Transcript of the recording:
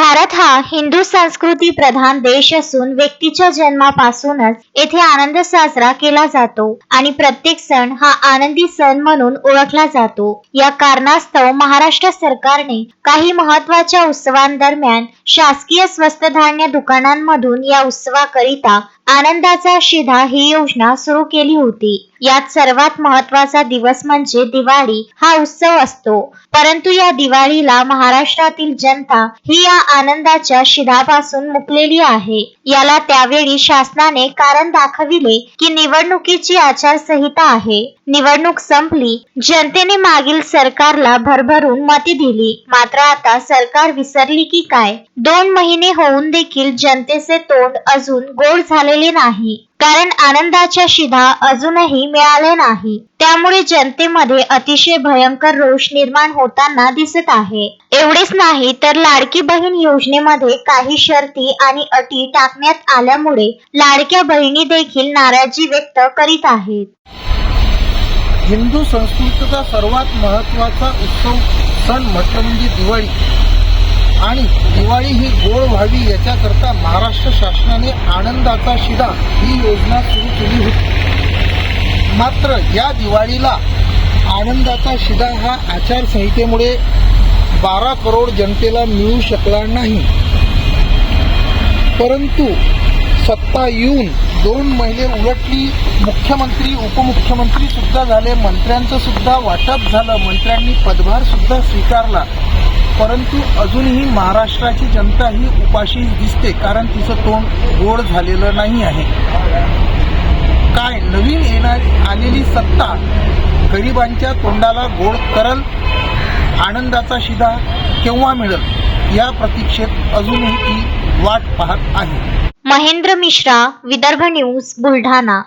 भारत हा हिंदू संस्कृती प्रधान देश असून व्यक्तीच्या जन्मापासूनच येथे आनंद साजरा केला जातो आणि प्रत्येक सण हा आनंदी सण म्हणून ओळखला जातो। या कारणास्तव महाराष्ट्र सरकारने काही महत्त्वाच्या उत्सवांदरम्यान शासकीय स्वस्त धान्य दुकानांमधून या उत्सवाकरिता आनंदाचा शिधा ही योजना सुरू केली होती। यात सर्वात महत्त्वाचा दिवस म्हणजे दिवाळी हा उत्सव असतो। परंतु या दिवाळीला महाराष्ट्रातील जनता ही या आनंदाच्या शिधापासून मुकलेली आहे। याला त्यावेळी शासनाने कारण दाखविले की निवडणुकीची आचारसंहिता आहे। निवडणूक संपली, जनतेने मागील सरकारला भरभरून मते दिली, मात्र आता सरकार विसरली की काय? 2 महिने होऊन देखील जनतेचे तोंड अजून गोड झालेले नाही, कारण आनंदाच्या शिधा अजूनही मिळाले नाही। त्यामुळे जनतेमध्ये अतिशय भयंकर रोष निर्माण होताना दिसत आहे। एवढेच नाही तर लाडकी बहीण योजनेमध्ये काही शर्ती आणि अटी टाकण्यात आल्यामुळे लाडक्या बहिणी देखील नाराजी व्यक्त करीत आहेत। हिंदू संस्कृतीचा सर्वात महत्त्वाचा उत्सव सण म्हटलं म्हणजे दिवाळी, आणि दिवाळी ही गोड व्हावी याच्याकरता महाराष्ट्र शासनाने आनंदाचा शिधा ही योजना सुरू केली होती। मात्र या दिवाळीला आनंदाचा शिधा हा आचारसंहितेमुळे 12 करोड जनतेला मिळू शकला नाही। परंतु सत्ता येऊन 2 महिने उलटली, मुख्यमंत्री उपमुख्यमंत्री सुद्धा झाले, मंत्र्यांचं सुद्धा वाटप झालं, मंत्र्यांनी पदभार सुद्धा स्वीकारला, परंतु अजूनही महाराष्ट्राची जनता ही उपाशी दिसते, कारण तिचं तोंड गोड झालेलं नाही आहे। काय नवीन आलेली सत्ता गरिबांच्या तोंडाला गोड करल? आनंदाचा शिधा केव्हा मिळेल या प्रतीक्षेत अजूनही ती वाट पाहत आहे। महेंद्र मिश्रा, विदर्भ न्यूज, बुलढाणा।